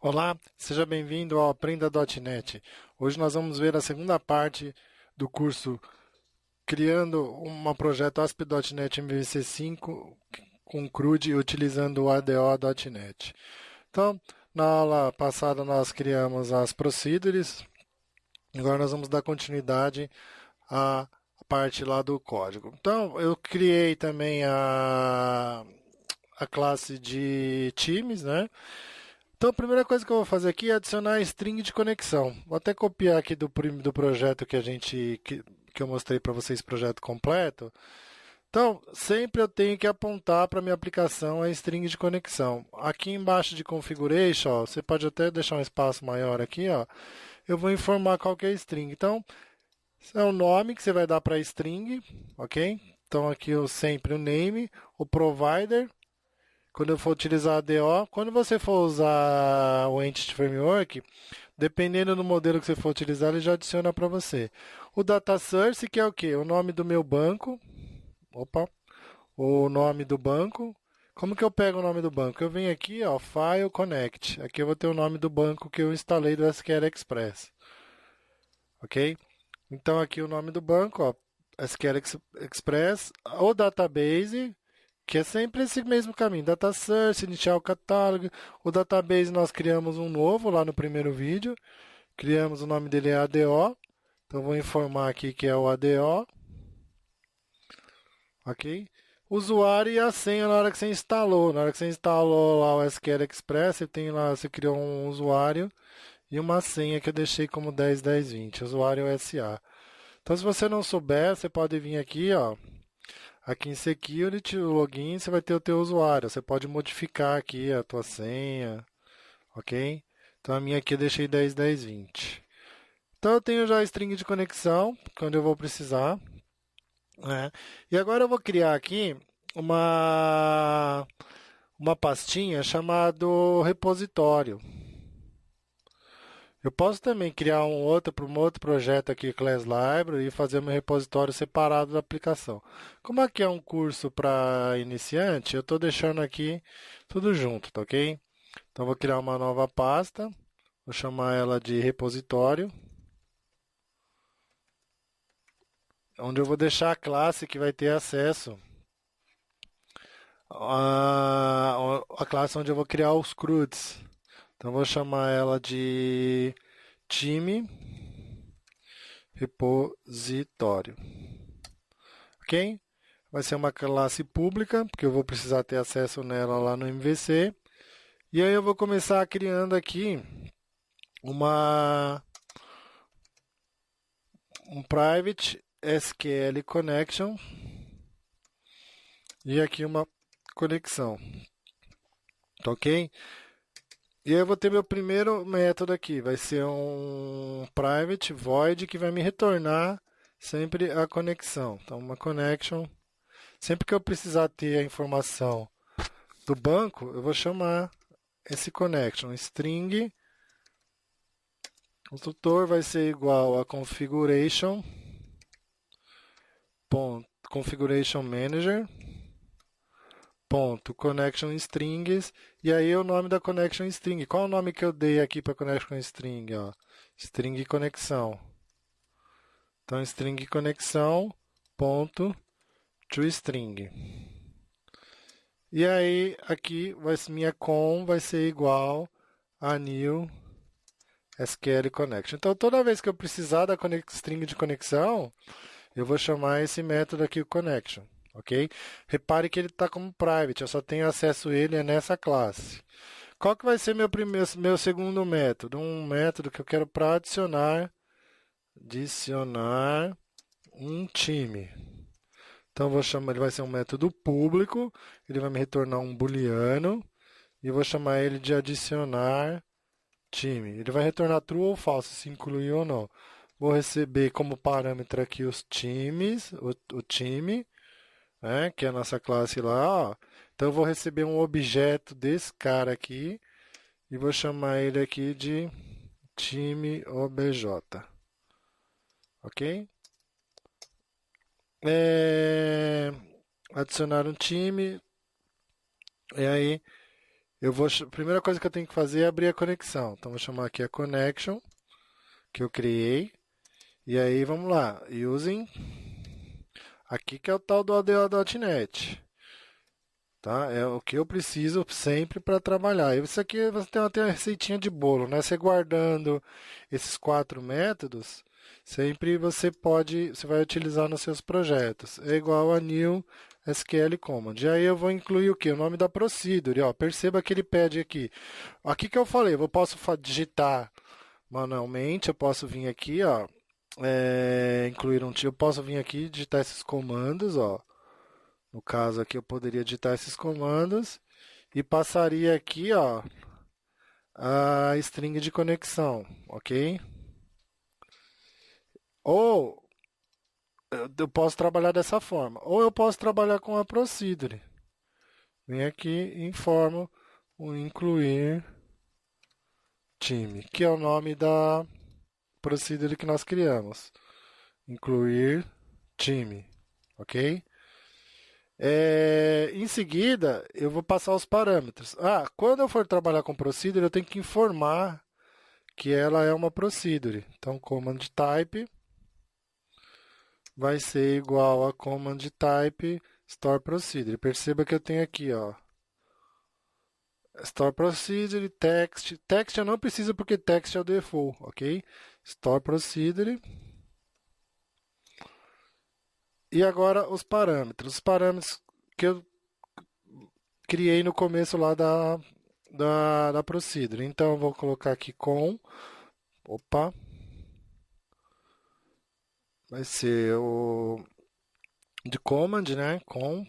Olá, seja bem-vindo ao Aprenda.net. Hoje nós vamos ver a segunda parte do curso Criando um projeto ASP.NET MVC5 com CRUD utilizando o ADO.NET. Então, na aula passada nós criamos as procedures, agora nós vamos dar continuidade à parte lá do código. Então, eu criei também a classe de times, né? Então, a primeira coisa que eu vou fazer aqui é adicionar a string de conexão. Vou até copiar aqui do projeto que eu mostrei para vocês, projeto completo. Então, sempre eu tenho que apontar para minha aplicação a string de conexão. Aqui embaixo de configuration, ó, você pode até deixar um espaço maior aqui, ó. Eu vou informar qual que é a string. Então, esse é o nome que você vai dar para a string, ok? Então, aqui eu sempre o name, o provider. Quando eu for utilizar a DO, quando você for usar o Entity Framework, dependendo do modelo que você for utilizar, ele já adiciona para você. O Data Source, que é o quê? O nome do meu banco. Opa, o nome do banco. Como que eu pego o nome do banco? Eu venho aqui, ó, File Connect. Aqui eu vou ter o nome do banco que eu instalei do SQL Express. Ok? Então aqui o nome do banco, ó, SQL Express, o database, que é sempre esse mesmo caminho. Data Source, iniciar o catálogo. O database nós criamos um novo lá no primeiro vídeo. Criamos o nome dele é ADO. Então vou informar aqui que é o ADO. Ok? Usuário e a senha na hora que você instalou. Na hora que você instalou lá o SQL Express, você tem lá, você criou um usuário e uma senha que eu deixei como 101020. Usuário SA. Então se você não souber, você pode vir aqui, ó. Aqui em Security, o login, você vai ter o teu usuário. Você pode modificar aqui a tua senha, ok? Então a minha aqui eu deixei 101020. Então eu tenho já a string de conexão, quando eu vou precisar, né? E agora eu vou criar aqui uma, uma pastinha chamada repositório. Eu posso também criar um outro para um outro projeto aqui, Class Library, e fazer meu repositório separado da aplicação. Como aqui é um curso para iniciante, eu estou deixando aqui tudo junto, tá ok? Então vou criar uma nova pasta, vou chamar ela de repositório, onde eu vou deixar a classe que vai ter acesso a classe onde eu vou criar os CRUDs. Então vou chamar ela de time repositório. Ok? Vai ser uma classe pública, porque eu vou precisar ter acesso nela lá no MVC. E aí eu vou começar criando aqui uma um private SQL connection e aqui uma conexão. Tá ok? E aí eu vou ter meu primeiro método aqui, vai ser um private void que vai me retornar sempre a conexão. Então uma connection, sempre que eu precisar ter a informação do banco, eu vou chamar esse connection string. O tutor vai ser igual a configuration configuration manager ponto connection strings e aí o nome da connection string. Qual é o nome que eu dei aqui para connection string? Ó? String conexão. Então string conexão ponto toString. E aí aqui minha com vai ser igual a new SQL connection. Então toda vez que eu precisar da string de conexão, eu vou chamar esse método aqui, o connection, ok? Repare que ele está como private, eu só tenho acesso a ele nessa classe. Qual que vai ser meu segundo método? Um método que eu quero para adicionar um time. Então, vou chamar, ele vai ser um método público, ele vai me retornar um booleano, e eu vou chamar ele de adicionar time. Ele vai retornar true ou false, se incluir ou não. Vou receber como parâmetro aqui os times, o time, né, que é a nossa classe lá. Ó. Então eu vou receber um objeto desse cara aqui e vou chamar ele aqui de time obj. Ok? Adicionar um time. E aí A primeira coisa que eu tenho que fazer é abrir a conexão. Então, vou chamar aqui a connection que eu criei. E aí, vamos lá. Using. Aqui que é o tal do ADO.NET. Tá? É o que eu preciso sempre para trabalhar. Isso aqui você tem uma receitinha de bolo, né? Você guardando esses 4 métodos, sempre você vai utilizar nos seus projetos. É igual a new SQL command. E aí eu vou incluir o que? O nome da procedure. Ó, perceba que ele pede aqui. Aqui que eu falei, eu posso digitar manualmente, eu posso vir aqui, ó, incluir eu posso vir aqui e digitar esses comandos, ó. No caso aqui eu poderia digitar esses comandos e passaria aqui, ó, a string de conexão, ok? Ou eu posso trabalhar dessa forma, ou eu posso trabalhar com a procedure. Vem aqui e informo o incluir time, que é o nome da procedure que nós criamos. Incluir time, ok? Em seguida, eu vou passar os parâmetros. Quando eu for trabalhar com procedure, eu tenho que informar que ela é uma procedure. Então, command type vai ser igual a command type store procedure. Perceba que eu tenho aqui, ó, store procedure, text. Text eu não preciso porque text é o default, ok? Store procedure. E agora os parâmetros. Os parâmetros que eu criei no começo lá da procedure. Então, eu vou colocar aqui com. Opa! Vai ser o de command, né? Com.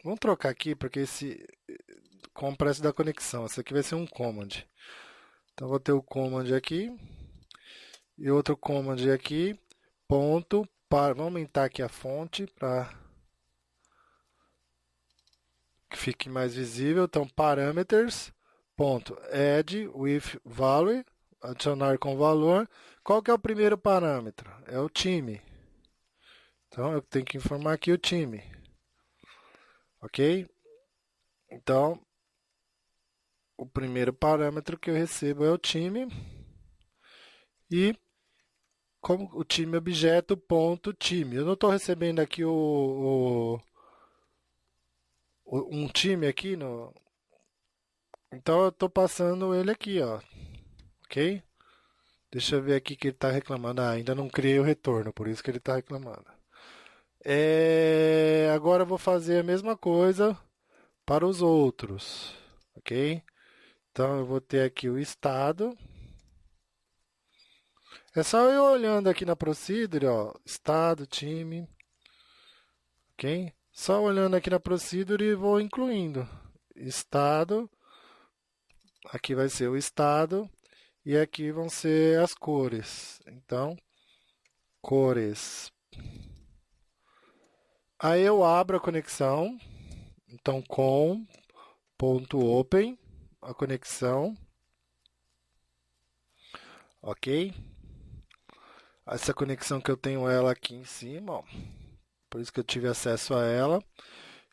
Vamos trocar aqui, porque esse com parece da conexão. Esse aqui vai ser um command. Então, vou ter o command aqui. E outro command aqui. Ponto. Vamos aumentar aqui a fonte para que fique mais visível. Então, parameters. Ponto. Add with value. Adicionar com valor. Qual que é o primeiro parâmetro? É o time. Então, eu tenho que informar aqui o time. Ok? Então, o primeiro parâmetro que eu recebo é o time. E como o time objeto ponto time. Eu não estou recebendo aqui um time aqui. Então, eu estou passando ele aqui, ó. Ok? Deixa eu ver aqui que ele está reclamando. Ainda não criei o retorno, por isso que ele está reclamando. Agora eu vou fazer a mesma coisa para os outros, ok? Então eu vou ter aqui o estado. É só eu olhando aqui na procedure, ó, estado, time, ok? Só olhando aqui na procedure e vou incluindo. Estado, aqui vai ser o estado e aqui vão ser as cores. Então, cores. Aí eu abro a conexão. Então, com ponto open a conexão, ok? Essa conexão que eu tenho ela aqui em cima, ó, por isso que eu tive acesso a ela.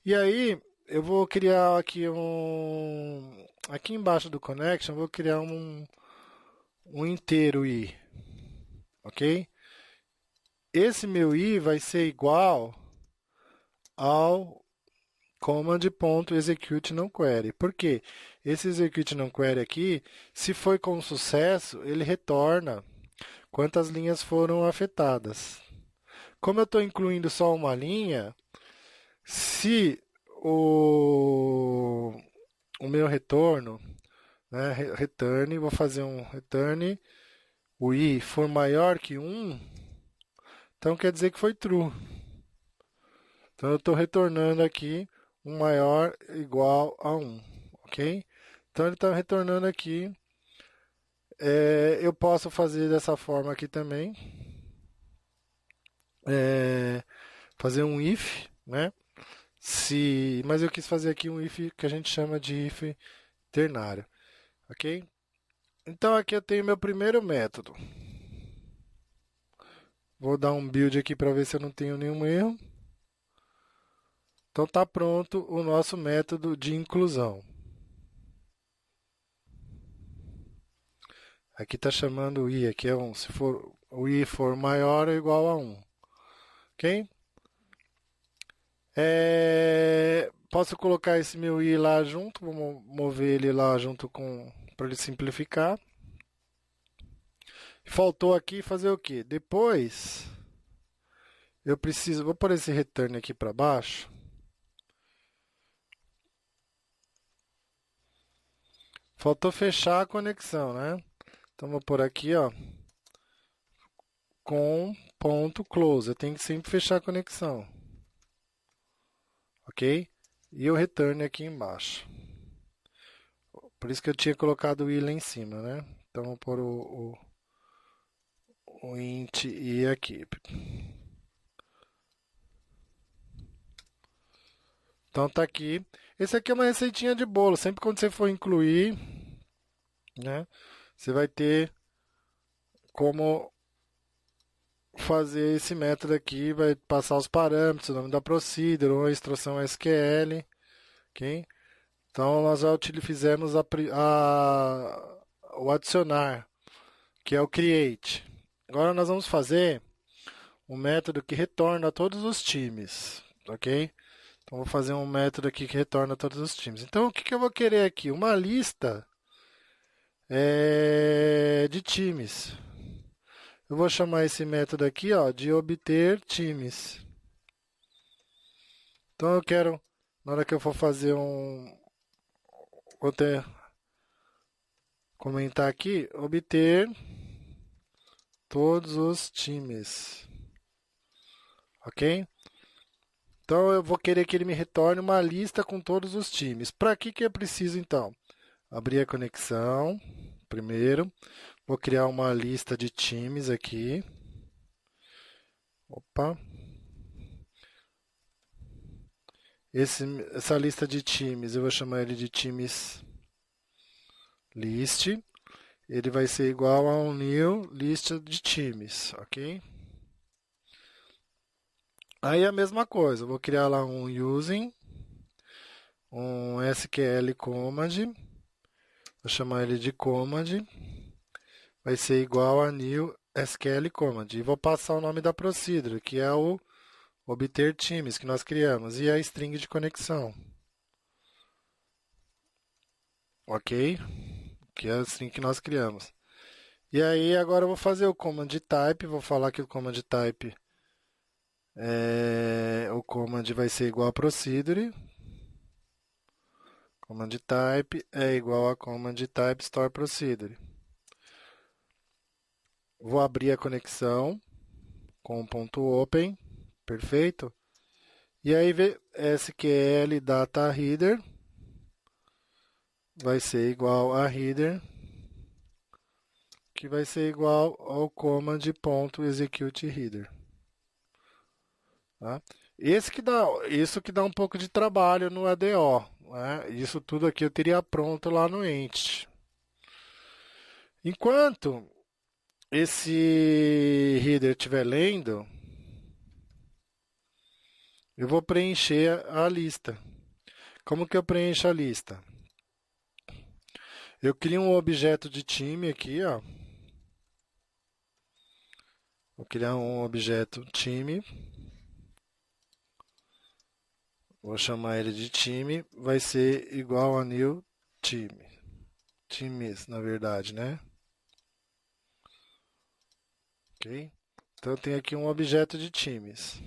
E aí eu vou criar aqui aqui embaixo do connection, eu vou criar um inteiro i, ok? Esse meu i vai ser igual ao command.execute não query. Por quê? Esse execute não query aqui, se foi com sucesso, ele retorna quantas linhas foram afetadas. Como eu estou incluindo só uma linha, se o meu retorno, né, return, vou fazer um return, o i for maior que 1, então quer dizer que foi true. Então eu estou retornando aqui um maior igual a 1, ok? Então ele está retornando aqui. Eu posso fazer dessa forma aqui também. Fazer um if, né? Mas eu quis fazer aqui um if que a gente chama de if ternário, ok? Então aqui eu tenho meu primeiro método. Vou dar um build aqui para ver se eu não tenho nenhum erro. Então está pronto o nosso método de inclusão. Aqui está chamando o i, aqui é 1. Se for, o i for maior ou igual a 1. Ok? Posso colocar esse meu i lá junto, vou mover ele lá junto com, para ele simplificar. Faltou aqui fazer o quê? Depois, eu preciso, vou pôr esse return aqui para baixo. Faltou fechar a conexão, né? Então vou por aqui, ó, com ponto close. Eu tenho que sempre fechar a conexão, ok? E o return aqui embaixo. Por isso que eu tinha colocado o i lá em cima, né? Então vou pôr o int i aqui. Então tá aqui. Esse aqui é uma receitinha de bolo. Sempre quando você for incluir, né, você vai ter como fazer esse método aqui, vai passar os parâmetros, o nome da procedure, ou a instrução SQL, ok? Então nós já fizemos o adicionar, que é o create. Agora nós vamos fazer um método que retorna a todos os times, ok? Então vou fazer um método aqui que retorna a todos os times. Então o que eu vou querer aqui? Uma lista de times. Eu vou chamar esse método aqui, ó, de obter times. Então eu quero, na hora que eu for fazer vou ter, comentar aqui, obter todos os times. Ok? Então eu vou querer que ele me retorne uma lista com todos os times. Para que eu preciso então? Abrir a conexão, primeiro. Vou criar uma lista de times aqui. Opa. Essa lista de times, eu vou chamar ele de times list. Ele vai ser igual a um new lista de times, ok? Aí a mesma coisa, eu vou criar lá um using, um SQL command, vou chamar ele de command, vai ser igual a new SQL command. E vou passar o nome da procedure, que é o obter times que nós criamos, e a string de conexão. Ok? Que é a string que nós criamos. E aí agora eu vou fazer o command type, vou falar que o command type o command vai ser igual a procedure. Command type é igual a command type store procedure. Vou abrir a conexão com ponto open, perfeito? E aí SQL data header vai ser igual a header, que vai ser igual ao command.execute header. Tá? Isso que dá um pouco de trabalho no ADO. Né? Isso tudo aqui eu teria pronto lá no Entity. Enquanto esse header estiver lendo, eu vou preencher a lista. Como que eu preencho a lista? Eu crio um objeto de time aqui, ó. Vou criar um objeto time. Vou chamar ele de time. Vai ser igual a new time. Times, na verdade, né? Ok? Então eu tenho aqui um objeto de times.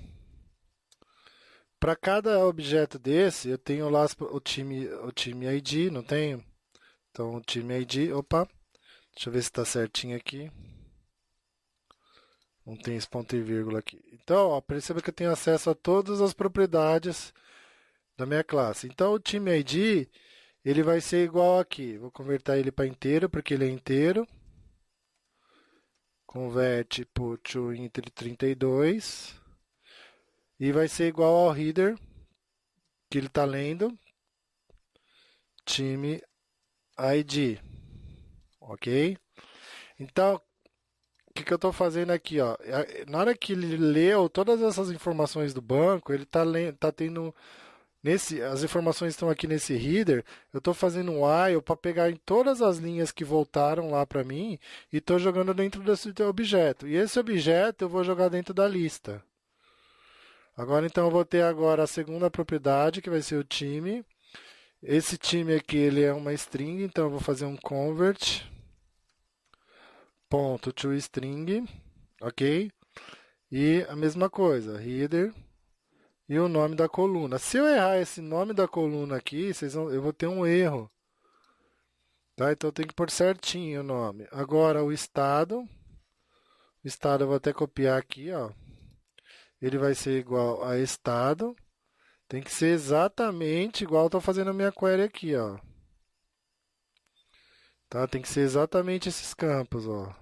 Para cada objeto desse, eu tenho lá o time ID, não tenho? Então o time ID, opa, deixa eu ver se está certinho aqui. Não tem esse ponto e vírgula aqui. Então, ó, perceba que eu tenho acesso a todas as propriedades da minha classe. Então o time ID, ele vai ser igual aqui. Vou converter ele para inteiro, porque ele é inteiro. Converte put to int 32. E vai ser igual ao header que ele está lendo. Time ID. Ok? Então, o que eu estou fazendo aqui? Ó? Na hora que ele leu todas essas informações do banco, ele está tendo As informações estão aqui nesse header. Eu estou fazendo um while para pegar em todas as linhas que voltaram lá para mim e estou jogando dentro desse objeto. E esse objeto eu vou jogar dentro da lista. Agora então eu vou ter agora a segunda propriedade, que vai ser o time. Esse time aqui ele é uma string, então eu vou fazer um convert ponto to string, ok? E a mesma coisa, header e o nome da coluna. Se eu errar esse nome da coluna aqui, eu vou ter um erro. Tá? Então eu tenho que pôr certinho o nome. Agora o estado eu vou até copiar aqui, ó. Ele vai ser igual a estado. Tem que ser exatamente igual eu estou fazendo a minha query aqui, ó. Tá? Tem que ser exatamente esses campos, ó.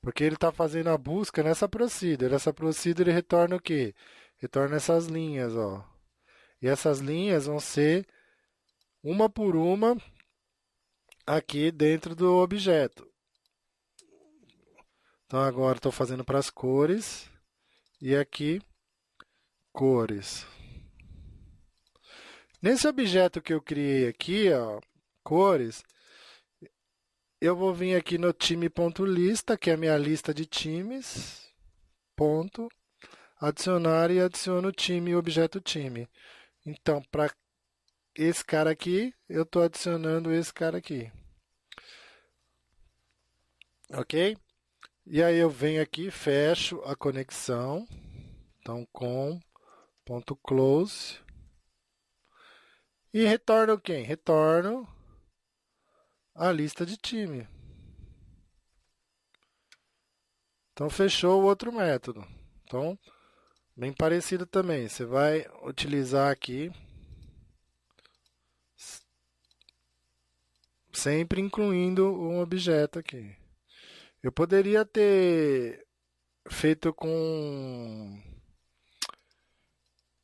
Porque ele está fazendo a busca nessa procedure. Essa procedure retorna o quê? Retorna essas linhas, ó. E essas linhas vão ser uma por uma aqui dentro do objeto. Então agora estou fazendo para as cores. E aqui, cores. Nesse objeto que eu criei aqui, ó, cores, eu vou vir aqui no time.lista, que é a minha lista de times, ponto, adicionar e adiciono o time e o objeto time. Então, para esse cara aqui, eu estou adicionando esse cara aqui. Ok? E aí eu venho aqui, fecho a conexão. Então, com.close. E retorno quem? Retorno a lista de time. Então, fechou o outro método. Então, bem parecido também. Você vai utilizar aqui, sempre incluindo um objeto aqui. Eu poderia ter feito com...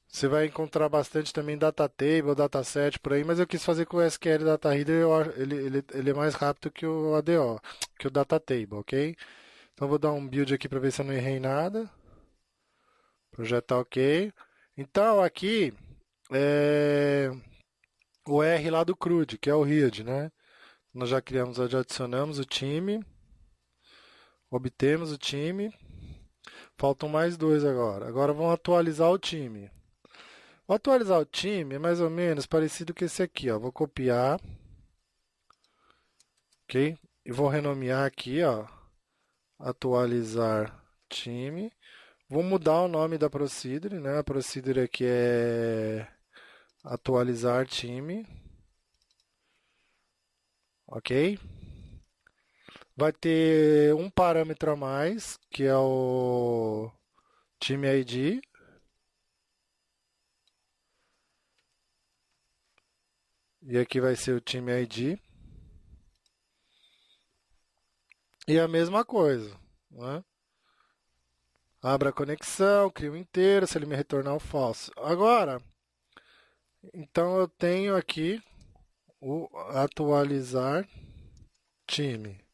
Você vai encontrar bastante também data table, dataset por aí, mas eu quis fazer com o SQL Data Reader, ele é mais rápido que o ADO, que o data table, ok? Então vou dar um build aqui para ver se eu não errei nada. Projeto tá ok. Então aqui é o R lá do CRUD, que é o read, né? Nós já criamos, já adicionamos o time, obtemos o time. Faltam mais dois agora. Agora vamos atualizar o time. Vou atualizar o time é mais ou menos parecido com esse aqui, ó. Vou copiar, ok? E vou renomear aqui, ó. Atualizar time. Vou mudar o nome da procedure, né? A procedure aqui é atualizar time, ok? Vai ter um parâmetro a mais, que é o time ID. E aqui vai ser o time ID. E a mesma coisa, né? Abra a conexão, crio inteiro, se ele me retornar o falso. Agora, então eu tenho aqui o atualizar time.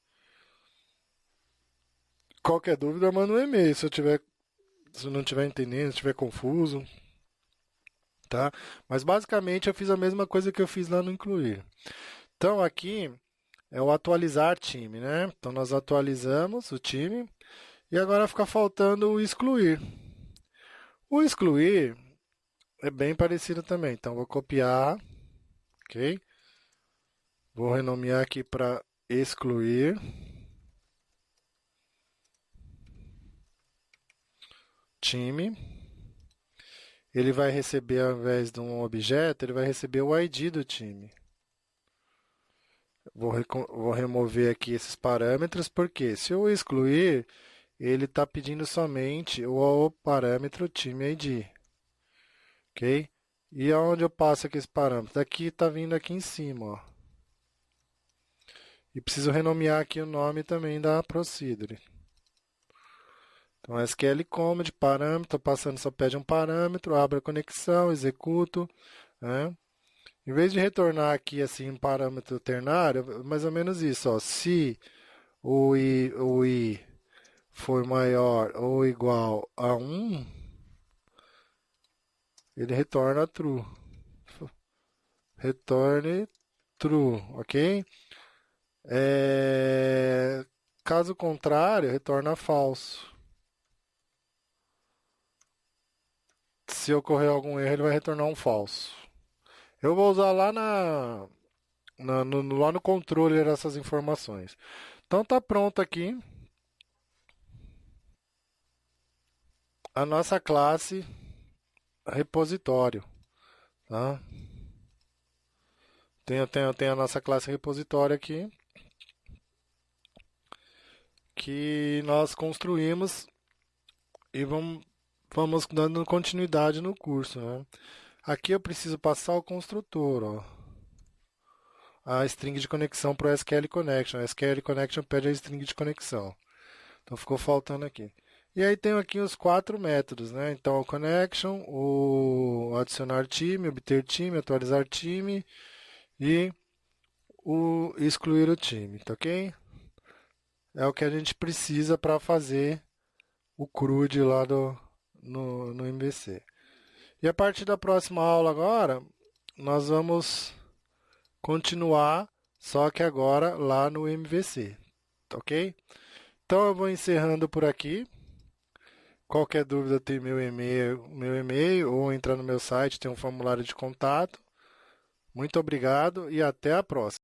Qualquer dúvida, manda um e-mail se eu não estiver entendendo, se estiver confuso, tá? Mas basicamente eu fiz a mesma coisa que eu fiz lá no incluir. Então aqui é o atualizar time, né? Então nós atualizamos o time e agora fica faltando o excluir. O excluir é bem parecido também. Então vou copiar, ok? Vou renomear aqui para excluir time. Ele vai receber, ao invés de um objeto, ele vai receber o ID do time. Vou remover aqui esses parâmetros, porque se eu excluir, ele está pedindo somente o parâmetro time ID. Ok? E aonde eu passo aqui esse parâmetro? Aqui está vindo aqui em cima, ó. E preciso renomear aqui o nome também da procedure. Então, SQL Command, parâmetro, passando só pede um parâmetro, abre a conexão, executo, né? Em vez de retornar aqui assim um parâmetro ternário, mais ou menos isso, ó. Se o i for maior ou igual a 1, ele retorna true. Retorne true, ok? Caso contrário, retorna falso. Se ocorrer algum erro, ele vai retornar um falso. Eu vou usar lá lá no controller essas informações. Então tá pronto aqui a nossa classe repositório, tá? Tem a nossa classe repositório aqui que nós construímos e vamos dando continuidade no curso, né? Aqui eu preciso passar o construtor, ó, a string de conexão para o SQL Connection. A SQL Connection pede a string de conexão. Então ficou faltando aqui. E aí tem aqui os 4 métodos, né? Então o connection, o adicionar time, obter time, atualizar time e o excluir o time, tá ok? É o que a gente precisa para fazer o CRUD lá no MVC. E a partir da próxima aula agora, nós vamos continuar, só que agora lá no MVC, tá ok? Então eu vou encerrando por aqui. Qualquer dúvida tem meu e-mail ou entrar no meu site, tem um formulário de contato. Muito obrigado e até a próxima.